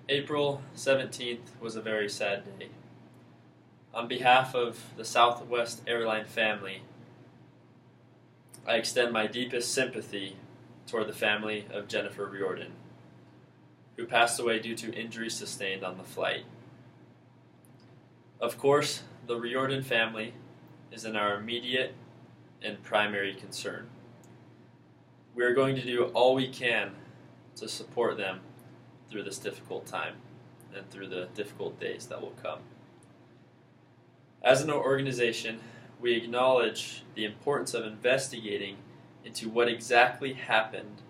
April 17th was a very sad day. On behalf of the Southwest Airline family, I extend my deepest sympathy toward the family of Jennifer Riordan, who passed away due to injuries sustained on the flight. Of course, the Riordan family is in our immediate and primary concern. We are going to do all we can to support them through this difficult time and through the difficult days that will come. As an organization, we acknowledge the importance of investigating into what exactly happened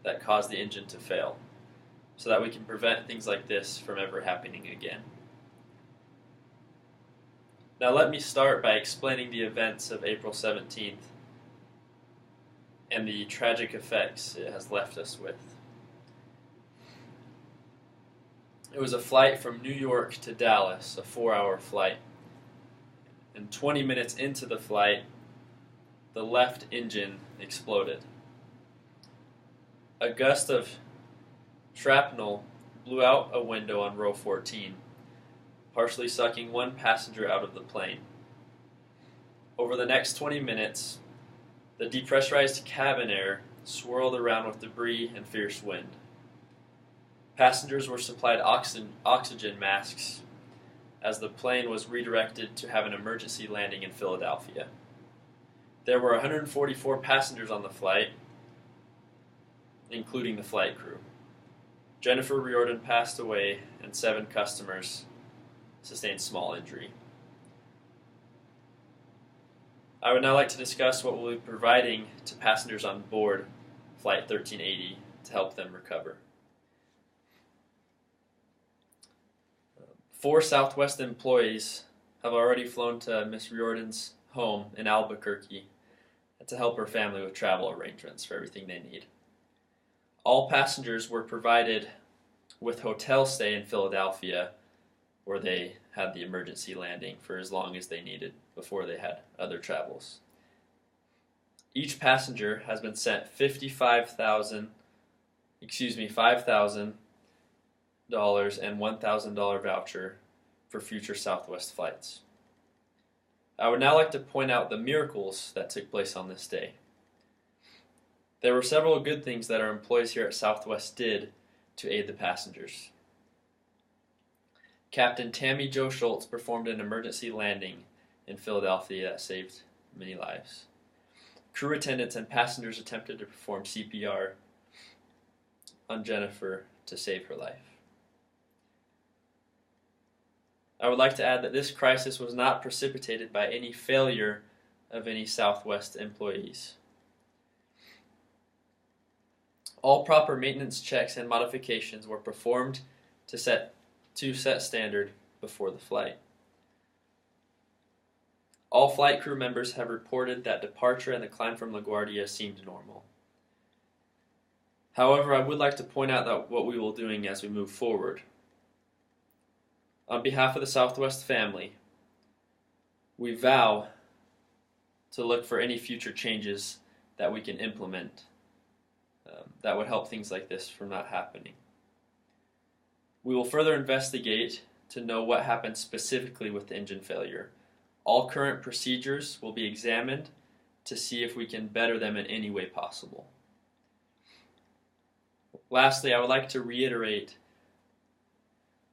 that caused the engine to fail, so that we can prevent things like this from ever happening again. Now let me start by explaining the events of April 17th and the tragic effects it has left us with. It was a flight from New York to Dallas, a 4-hour flight. And 20 minutes into the flight, the left engine exploded. A gust of shrapnel blew out a window on row 14, partially sucking one passenger out of the plane. Over the next 20 minutes, the depressurized cabin air swirled around with debris and fierce wind. Passengers were supplied oxygen masks as the plane was redirected to have an emergency landing in Philadelphia. There were 144 passengers on the flight, including the flight crew. Jennifer Riordan passed away, and 7 customers sustained small injury. I would now like to discuss what we'll be providing to passengers on board Flight 1380 to help them recover. 4 Southwest employees have already flown to Miss Riordan's home in Albuquerque to help her family with travel arrangements for everything they need. All passengers were provided with hotel stay in Philadelphia, where they had the emergency landing for as long as they needed before they had other travels. Each passenger has been sent $5,000 and $1,000 voucher for future Southwest flights. I would now like to point out the miracles that took place on this day. There were several good things that our employees here at Southwest did to aid the passengers. Captain Tammy Jo Schultz performed an emergency landing in Philadelphia that saved many lives. Crew attendants and passengers attempted to perform CPR on Jennifer to save her life. I would like to add that this crisis was not precipitated by any failure of any Southwest employees. All proper maintenance checks and modifications were performed to set standard before the flight. All flight crew members have reported that departure and the climb from LaGuardia seemed normal. However, I would like to point out that what we will be doing as we move forward. On behalf of the Southwest family, we vow to look for any future changes that we can implement that would help things like this from not happening. We will further investigate to know what happened specifically with the engine failure. All current procedures will be examined to see if we can better them in any way possible. Lastly, I would like to reiterate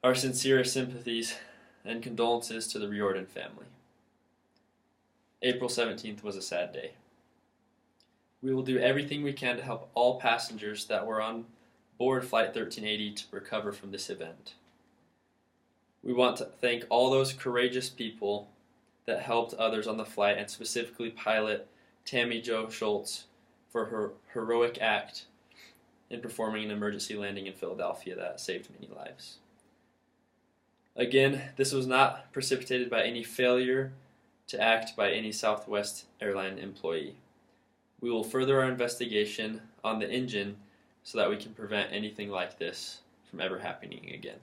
our sincerest sympathies and condolences to the Riordan family. April 17th was a sad day. We will do everything we can to help all passengers that were on board Flight 1380 to recover from this event. We want to thank all those courageous people that helped others on the flight, and specifically pilot Tammy Jo Schultz for her heroic act in performing an emergency landing in Philadelphia that saved many lives. Again, this was not precipitated by any failure to act by any Southwest airline employee. We will further our investigation on the engine so that we can prevent anything like this from ever happening again.